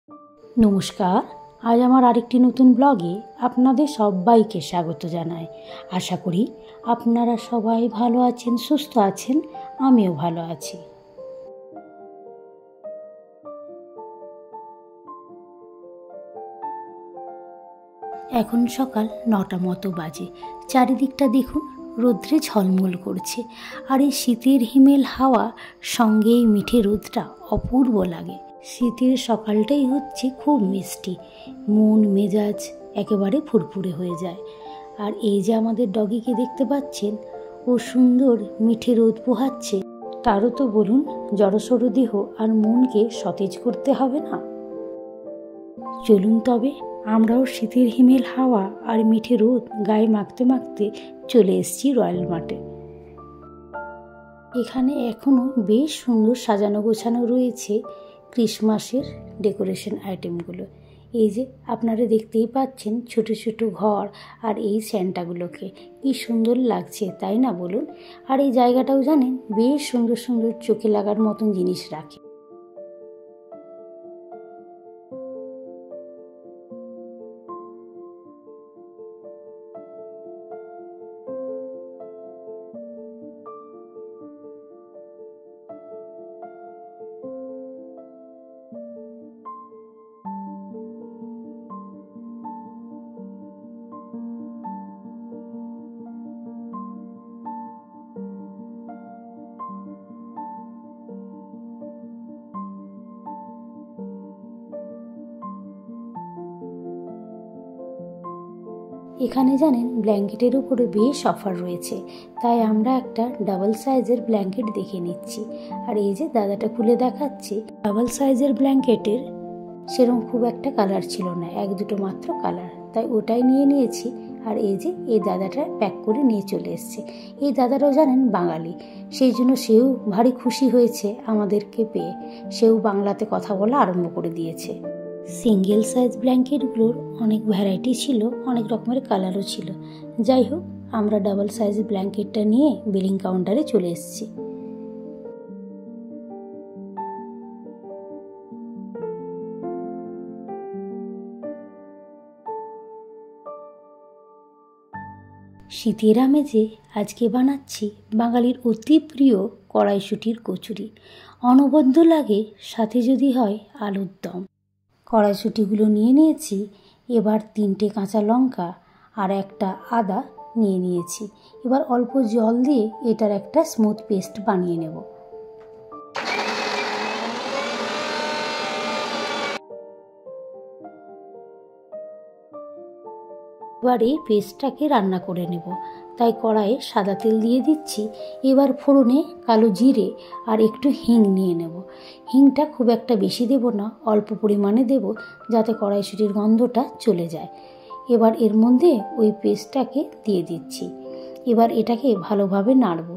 নমস্কার। আজ আমার আরেকটি নতুন ব্লগে আপনাদের সবাইকে স্বাগত জানাই। আশা করি আপনারা সবাই ভালো আছেন, সুস্থ আছেন। আমিও ভালো আছি। এখন সকাল 9টা মতো বাজে। চারিদিকটা দেখুন, রৌদ্রে ঝলমল করছে। আর এই শীতের হিমেল হাওয়া সঙ্গে এই মিঠে রোদটা অপূর্ব লাগে। শীতের সকালটাই হচ্ছে খুব মিষ্টি, মন মেজাজ একেবারে ফুরফুরে হয়ে যায়। আর এই যে আমাদের ডগিকে দেখতে পাচ্ছেন, ও সুন্দর মিঠে রোদ পোহাচ্ছে। তারও তো বলুন, জড়সড় দেহ আর মনকে সতেজ করতে হবে না? চলুন তবে আমরাও শীতের হিমেল হাওয়া আর মিঠে রোদ গায়ে মাখতে মাখতে চলে এসেছি রয়্যাল মার্টে। এখানে এখনও বেশ সুন্দর সাজানো গোছানো রয়েছে ক্রিসমাসের ডেকোরেশন আইটেমগুলো। এই যে আপনারা দেখতেই পাচ্ছেন ছোট ছোট ঘর আর এই স্যান্টাগুলোকে, কি সুন্দর লাগছে তাই না বলুন? আর এই জায়গাটাও জানেন বেশ সুন্দর সুন্দর চোখে লাগার মতন জিনিস রাখে। এখানে জানেন ব্ল্যাঙ্কেটের উপরে বেশ অফার রয়েছে, তাই আমরা একটা ডাবল সাইজের ব্ল্যাঙ্কেট দেখে নিচ্ছি। আর এই যে দাদাটা খুলে দেখাচ্ছে, ডাবল সাইজের ব্ল্যাঙ্কেটের সেরকম খুব একটা কালার ছিল না, এক দুটো মাত্র কালার, তাই ওটাই নিয়ে নিয়েছি। আর এই যে এই দাদাটা প্যাক করে নিয়ে চলে এসছে। এই দাদাটাও জানেন বাঙালি, সেই জন্য সেও ভারী খুশি হয়েছে আমাদেরকে পেয়ে। সেও বাংলাতে কথা বলা আরম্ভ করে দিয়েছে। সিঙ্গেল সাইজ ব্ল্যাঙ্কেটগুলোর অনেক ভ্যারাইটি ছিল, অনেক রকমের কালারও ছিল। যাই হোক, আমরা ডাবল সাইজ ব্ল্যাঙ্কেটটা নিয়ে বিলিং কাউন্টারে চলে এসেছি। শীতের আমেজে আজকে বানাচ্ছি বাঙালির অতি প্রিয় কড়াইশুঁটির কচুরি। অনবদ্য লাগে, সাথে যদি হয় আলুর দম। কড়াইশুঁটিগুলো নিয়ে নিয়েছি। এবার 3টে কাঁচা লঙ্কা আর একটা আদা নিয়ে নিয়েছি। এবার অল্প জল দিয়ে এটার একটা স্মুথ পেস্ট বানিয়ে নেব। এবার এই পেস্টটাকে রান্না করে নেব, তাই কড়াইয়ে সাদা তেল দিয়ে দিচ্ছি। এবার ফোড়নে কালো জিরে আর একটু হিং নিয়ে নেব। হিংটা খুব একটা বেশি দেব না, অল্প পরিমাণে দেব, যাতে কড়াইশুঁটির গন্ধটা চলে যায়। এবার এর মধ্যে ওই পেস্টটাকে দিয়ে দিচ্ছি। এবার এটাকে ভালোভাবে নাড়ব।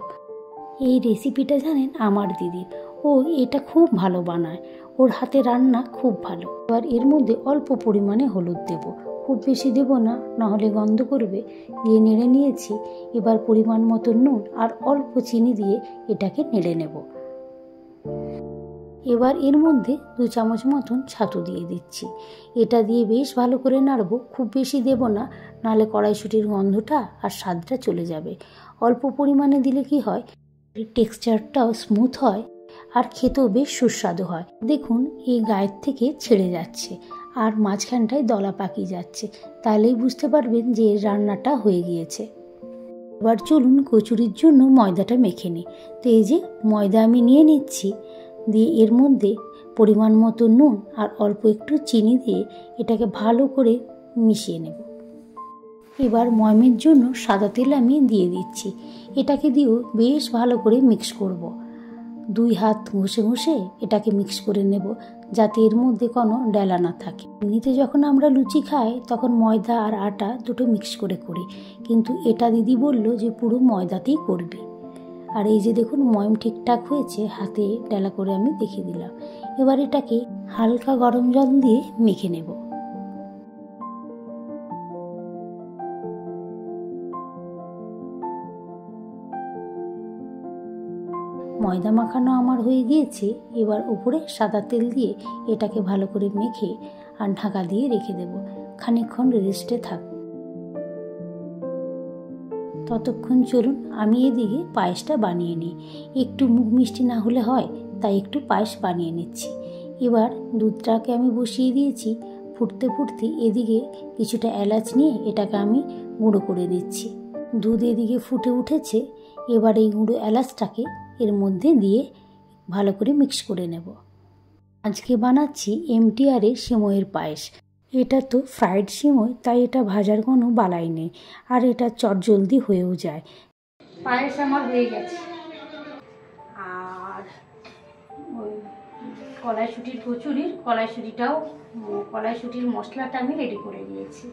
এই রেসিপিটা জানেন আমার দিদির, ও এটা খুব ভালো বানায়, ওর হাতে রান্না খুব ভালো। এবার এর মধ্যে অল্প পরিমাণে হলুদ দেব, খুব বেশি দেব না, নাহলে গন্ধ করবে। দিয়ে নেড়ে নিয়েছি। এবার পরিমাণ মতো নুন আর অল্প চিনি দিয়ে এটাকে নেড়ে নেব। এবার এর মধ্যে 2 চামচ মতন ছাতু দিয়ে দিচ্ছি। এটা দিয়ে বেশ ভালো করে নাড়ব, খুব বেশি দেব না, নাহলে কড়াইশুঁটির গন্ধটা আর স্বাদটা চলে যাবে। অল্প পরিমাণে দিলে কি হয়, টেক্সচারটাও স্মুথ হয় আর খেতেও বেশ সুস্বাদু হয়। দেখুন এই গায়ের থেকে ছেড়ে যাচ্ছে আর মাঝখানটায় দলা পাকিয়ে যাচ্ছে, তাহলেই বুঝতে পারবেন যে এর রান্নাটা হয়ে গিয়েছে। এবার চলুন কচুরির জন্য ময়দাটা মেখে নিই। তো এই যে ময়দা আমি নিয়ে নিচ্ছি, দিয়ে এর মধ্যে পরিমাণ মতো নুন আর অল্প একটু চিনি দিয়ে এটাকে ভালো করে মিশিয়ে নেব। এবার ময়মের জন্য সাদা তেল আমি দিয়ে দিচ্ছি। এটাকে দিয়েও বেশ ভালো করে মিক্স করব। 2 হাত ঘষে ঘষে এটাকে মিক্স করে নেব, যাতে এর মধ্যে কোনো ডেলা না থাকে। এমনিতে যখন আমরা লুচি খাই তখন ময়দা আর আটা দুটো মিক্স করে করি, কিন্তু এটা দিদি বলল যে পুরো ময়দাতেই করবে। আর এই যে দেখুন ময়ম ঠিকঠাক হয়েছে, হাতে ডেলা করে আমি দেখিয়ে দিলাম। এবার এটাকে হালকা গরম জল দিয়ে মেখে নেব। ময়দা মাখানো আমার হয়ে গিয়েছে। এবার উপরে সাদা তেল দিয়ে এটাকে ভালো করে মেখে আর ঢাকা দিয়ে রেখে দেব, খানিকক্ষণ রেস্টে থাক। ততক্ষণ চলুন আমি এদিকে পায়েসটা বানিয়ে নিই। একটু মুখ মিষ্টি না হলে হয়, তাই একটু পায়েস বানিয়ে নিচ্ছি। এবার দুধটাকে আমি বসিয়ে দিয়েছি। ফুটতে ফুটতে এদিকে কিছুটা এলাচ নিয়ে এটাকে আমি গুঁড়ো করে নিচ্ছি। দুধ এদিকে ফুটে উঠেছে। এবার এই গুঁড়ো এলাচটাকে এর মধ্যে দিয়ে ভালো করে মিক্স করে নেব। আজকে বানাচ্ছি এমটিআরের সিমইয়ের পায়েস। এটা তো ফ্রাইড সিমই, তাই এটা ভাজার কোনো বালাই নেই, আর এটা চটজলদি হয়েও যায়। পায়েস আমার হয়ে গেছে। আর ওই কড়াইশুঁটির মশলাটা আমি রেডি করে দিয়েছি।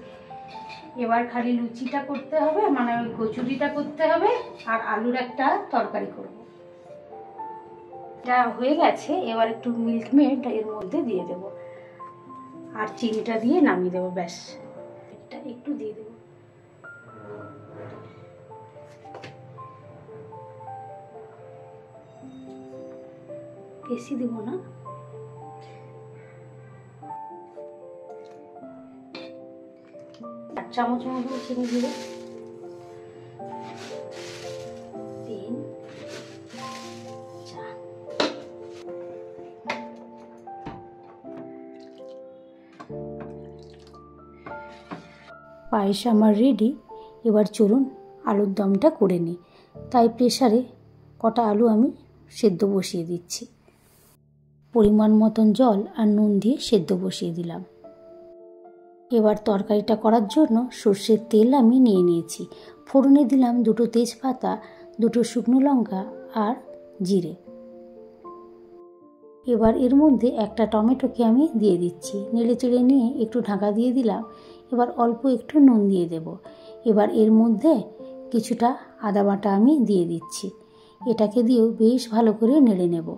এবার খালি লুচিটা করতে হবে, মানে ওই কচুরিটা করতে হবে, আর আলুর একটা তরকারি করব। এটা হয়ে গেছে। এবার একটু মিল্ক মেড এর মধ্যে দিয়ে দেব, আর চিনিটা দিয়ে নামিয়ে দেবো। ব্যাস, এটা একটু দিয়ে দেবো। বেশি দেব না। এক চামচ মতো চিনি দিব। 3 4। পায়েস আমার রেডি। এবার চলুন আলুর দমটা করে নিই। তাই প্রেসারে কটা আলু আমি সেদ্ধ বসিয়ে দিচ্ছি। পরিমাণ মতন জল আর নুন দিয়ে সেদ্ধ বসিয়ে দিলাম। এবার তরকারিটা করার জন্য সর্ষের তেল আমি নিয়ে নিয়েছি। ফোড়নে দিলাম 2টো তেজপাতা, 2টো শুকনো লঙ্কা আর জিরে। এবার এর মধ্যে একটা টমেটোকে আমি দিয়ে দিচ্ছি। নেড়ে চেড়ে নিয়ে একটু ঢাকা দিয়ে দিলাম। এবার অল্প একটু নুন দিয়ে দেব। এবার এর মধ্যে কিছুটা আদা বাটা আমি দিয়ে দিচ্ছি। এটাকে দিয়েও বেশ ভালো করে নেড়ে নেব।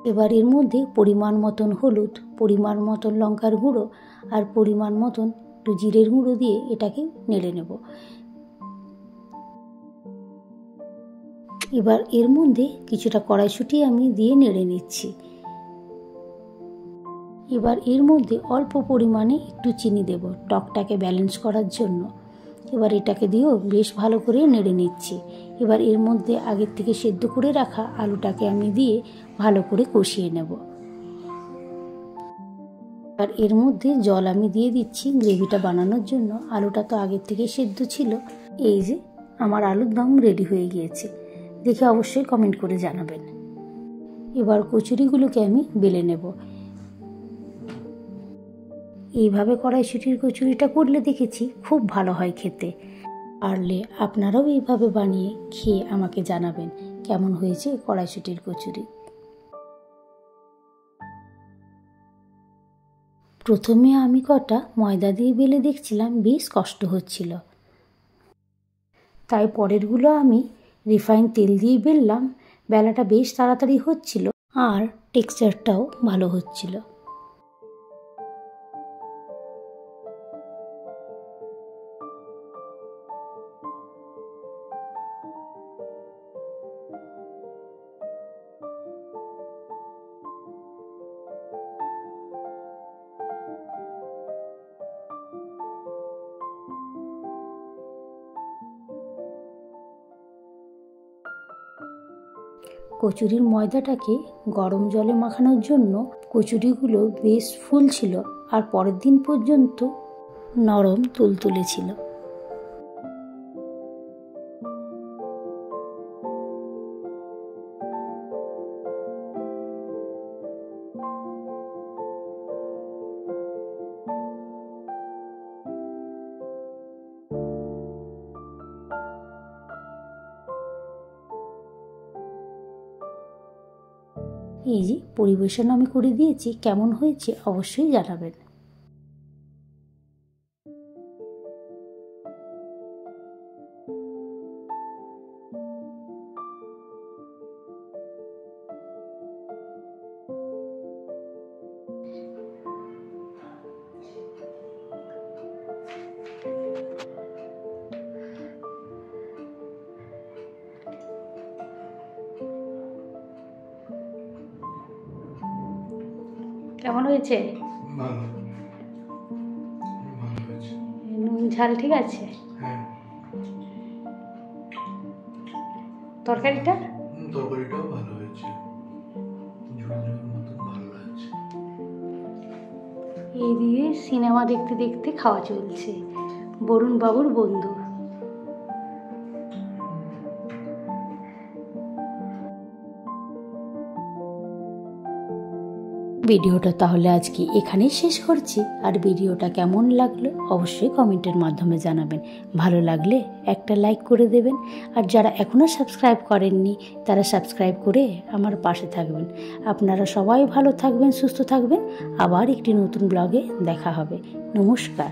এবার এর মধ্যে পরিমাণ মতন হলুদ, পরিমাণ মতন লঙ্কার গুঁড়ো আর পরিমাণ মতন একটু জিরের গুঁড়ো দিয়ে এটাকে নেড়ে নেব। এবার এর মধ্যে কিছুটা কড়াইশুঁটি আমি দিয়ে নেড়ে নিচ্ছি। এবার এর মধ্যে অল্প পরিমাণে একটু চিনি দেব টকটাকে ব্যালেন্স করার জন্য। এবার এটাকে দিয়েও বেশ ভালো করে নেড়ে নিচ্ছি। এবার এর মধ্যে আগের থেকে সেদ্ধ করে রাখা আলুটাকে আমি দিয়ে ভালো করে কষিয়ে নেব। আর এর মধ্যে জল আমি দিয়ে দিচ্ছি গ্রেভিটা বানানোর জন্য। আলুটা তো আগের থেকে সেদ্ধ ছিল। এই যে আমার আলুর দম রেডি হয়ে গিয়েছে। দেখে অবশ্যই কমেন্ট করে জানাবেন। এবার কচুরিগুলোকে আমি বেলে নেব। এইভাবে কড়াইশুঁটির কচুরিটা করলে দেখেছি খুব ভালো হয় খেতে। পারলে আপনারাও এইভাবে বানিয়ে খেয়ে আমাকে জানাবেন কেমন হয়েছে কড়াইশুঁটির কচুরি। প্রথমে আমি কটা ময়দা দিয়ে বেলে দেখছিলাম বেশ কষ্ট হচ্ছিল, তাই পরেরগুলো আমি রিফাইন তেল দিয়ে বেললাম। বেলাটা বেশ তাড়াতাড়ি হচ্ছিল আর টেক্সচারটাও ভালো হচ্ছিল। কচুরির ময়দাটাকে গরম জলে মাখানোর জন্য কচুরিগুলো বেশ ফুলছিল আর পরের দিন পর্যন্ত নরম তুলতুলে ছিল। এই যে পরিবেশন আমি করে দিয়েছি, কেমন হয়েছে অবশ্যই জানাবেন। কেমন হয়েছে? ভালো হয়েছে। নুন ঝাল ঠিক আছে? হ্যাঁ। তরকারিটাও ভালো হয়েছে, ঝোল ঝোল মতন ভালো লাগছে। এই দিয়ে সিনেমা দেখতে দেখতে খাওয়া চলছে বরুণ বাবুর বন্ধু। ভিডিওটা তাহলে আজকে এখানেই শেষ করছি। আর ভিডিওটা কেমন লাগলো অবশ্যই কমেন্টের মাধ্যমে জানাবেন। ভালো লাগলে একটা লাইক করে দেবেন। আর যারা এখনও সাবস্ক্রাইব করেননি তারা সাবস্ক্রাইব করে আমার পাশে থাকবেন। আপনারা সবাই ভালো থাকবেন, সুস্থ থাকবেন। আবার একটি নতুন ব্লগে দেখা হবে। নমস্কার।